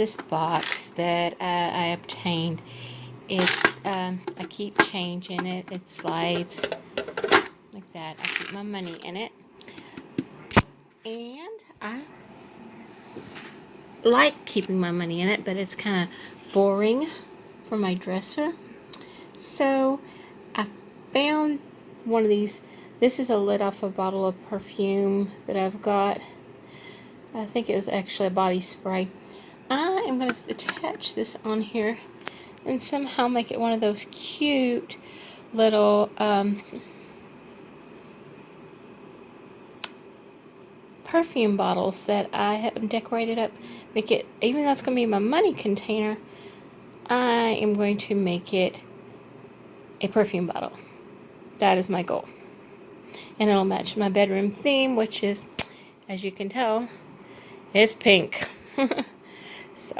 this box that I obtained. It's I keep change in it. It slides like that. I keep my money in it, and I like keeping my money in it, but it's kind of boring for my dresser. So I found one of these. This is a lid off a bottle of perfume that I've got. I think it was actually a body spray. I am going to attach this on here and somehow make it one of those cute little perfume bottles that I have decorated up. Make it, even though it's going to be my money container, I am going to make it a perfume bottle. That is my goal. And it'll match my bedroom theme, which is, as you can tell, is pink. So,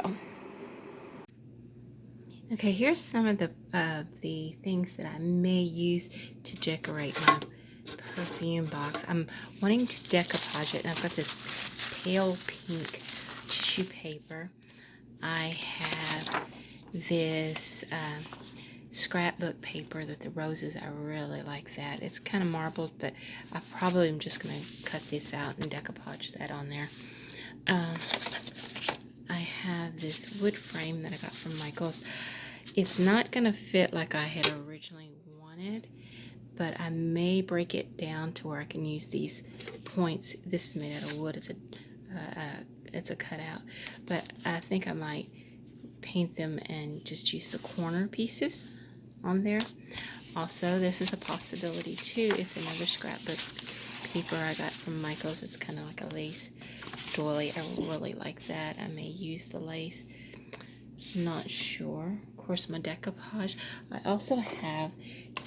okay, here's some of the things that I may use to decorate my perfume box. I'm wanting to decoupage it, and I've got this pale pink tissue paper. I have this scrapbook paper that the roses, I really like that. It's kind of marbled, but I probably am just going to cut this out and decoupage that on there. I have this wood frame that I got from Michael's. It's not going to fit like I had originally wanted, but I may break it down to where I can use these points. This is made out of wood. It's a cutout, but I think I might paint them and just use the corner pieces on there. Also, this is a possibility too. It's another scrapbook paper I got from Michael's. It's kind of like a lace doily. I really like that. I may use the lace. Not sure. Of course, my decoupage. I also have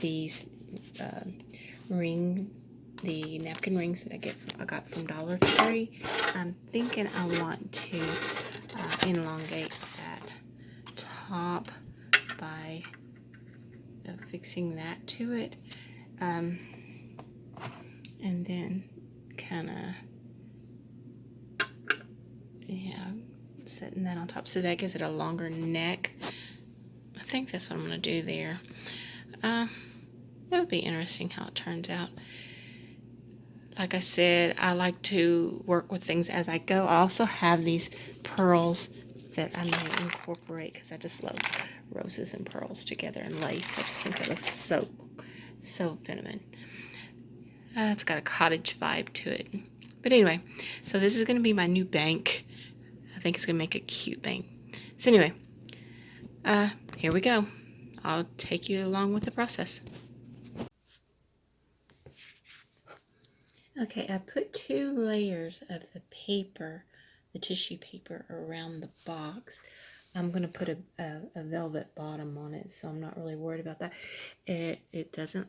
these the napkin rings that I got from Dollar Tree. I'm thinking I want to elongate that top by fixing that to it, and then kind of setting that on top so that gives it a longer neck. I think that's what I'm going to do there. It'll be interesting how it turns out. Like I said, I like to work with things as I go. I also have these pearls that I may incorporate because I just love roses and pearls together and lace. I just think it looks so feminine. It's got a cottage vibe to it. But anyway, so this is going to be my new bank. I think it's going to make a cute bank. So anyway, here we go. I'll take you along with the process. Okay, I put 2 layers of the paper, the tissue paper, around the box. I'm going to put a velvet bottom on it, so I'm not really worried about that. It doesn't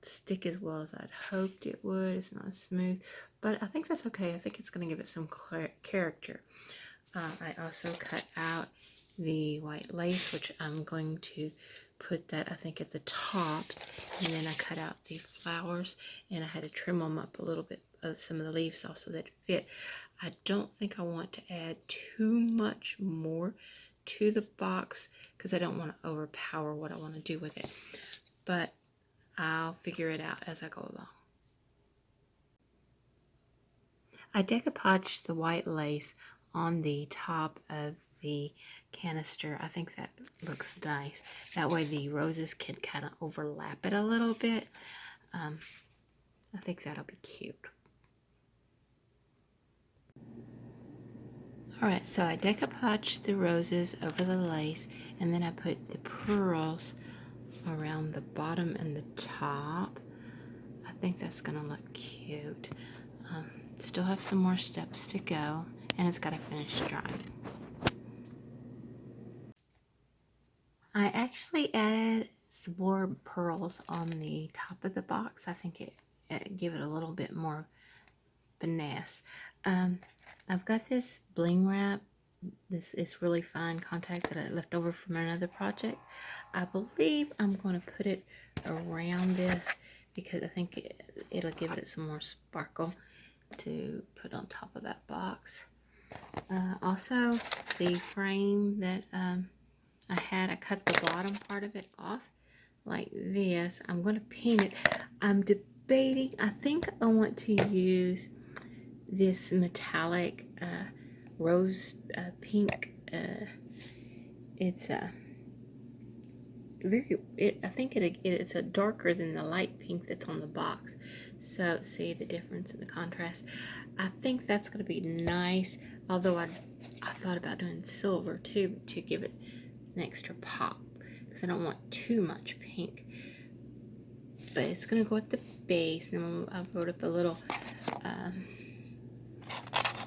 stick as well as I'd hoped it would. It's not smooth, but I think that's okay. I think it's going to give it some character. I also cut out the white lace, which I'm going to put that, I think, at the top, and then I cut out the flowers, and I had to trim them up a little bit, some of the leaves also that fit. I don't think I want to add too much more to the box because I don't want to overpower what I want to do with it, but I'll figure it out as I go along. I decoupaged the white lace on the top of the canister. I think that looks nice. That way the roses can kind of overlap it a little bit. I think that'll be cute. Alright, so I decoupaged the roses over the lace, and then I put the pearls around the bottom and the top. I think that's going to look cute. Still have some more steps to go, and it's got to finish drying. I actually added some more pearls on the top of the box. I think it give it a little bit more finesse. I've got this bling wrap. This is really fine contact that I left over from another project. I believe I'm going to put it around this because I think it'll give it some more sparkle to put on top of that box. Also, the frame that I cut the bottom part of it off like this. I'm going to paint it. I'm debating. I think I want to use this metallic rose pink. It's a I think it's a darker than the light pink that's on the box. So see the difference in the contrast. I think that's going to be nice. Although I thought about doing silver too to give it an extra pop because I don't want too much pink. But it's going to go at the base, and I wrote up a little.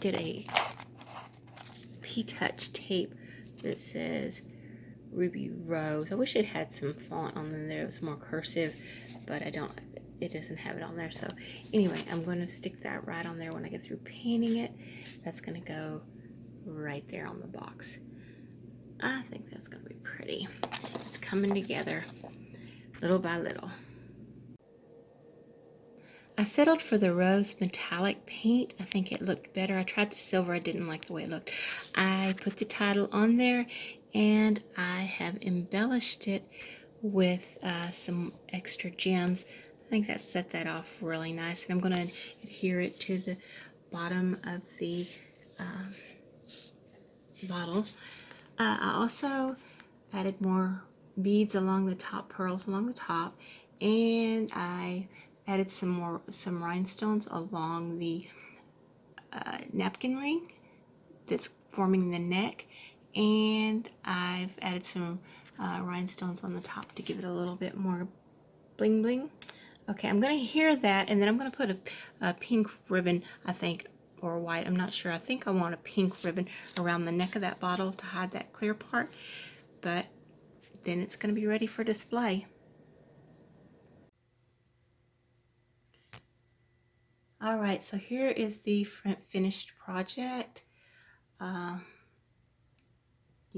Did a P-Touch tape that says Ruby Rose. I wish it had some font on there. It was more cursive, but I don't. It doesn't have it on there. So anyway, I'm going to stick that right on there when I get through painting it. That's going to go right there on the box. I think that's going to be pretty. It's coming together little by little. I settled for the rose metallic paint. I think it looked better. I tried the silver. I didn't like the way it looked. I put the title on there, and I have embellished it with some extra gems. I think that set that off really nice. And I'm going to adhere it to the bottom of the bottle. I also added more beads along the top, pearls along the top, and I added some rhinestones along the napkin ring that's forming the neck, and I've added some rhinestones on the top to give it a little bit more bling bling. Okay, I'm going to adhere that, and then I'm going to put a pink ribbon, I think, or white, I'm not sure. I think I want a pink ribbon around the neck of that bottle to hide that clear part, but then it's going to be ready for display. Alright, so here is the finished project. You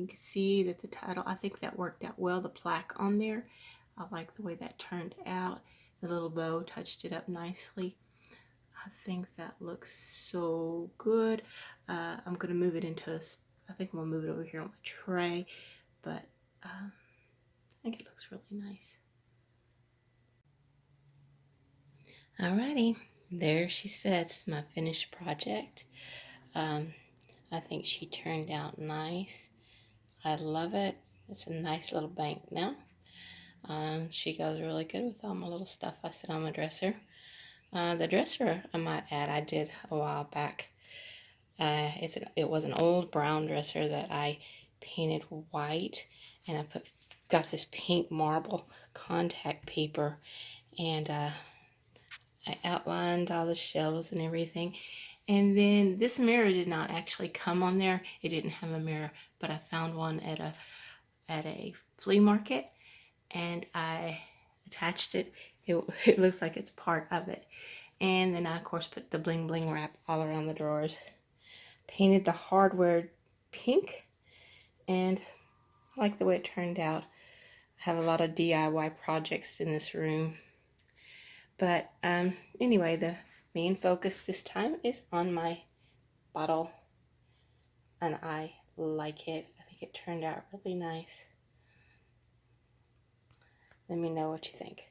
can see that the title, I think that worked out well, the plaque on there. I like the way that turned out. The little bow touched it up nicely. I think that looks so good. I'm going to move it into I think I'm going to move it over here on my tray, but I think it looks really nice. Alrighty, there she sits, my finished project. I think she turned out nice. I love it. It's a nice little bank now. She goes really good with all my little stuff I sit on my dresser. The dresser, I might add, I did a while back. It was an old brown dresser that I painted white, and I got this pink marble contact paper, and I outlined all the shelves and everything. And then this mirror did not actually come on there. It didn't have a mirror, but I found one at a flea market, and I attached it. It looks like it's part of it. And then I, of course, put the bling bling wrap all around the drawers. Painted the hardware pink, and I like the way it turned out. I have a lot of DIY projects in this room. But anyway, the main focus this time is on my bottle, and I like it. I think it turned out really nice. Let me know what you think.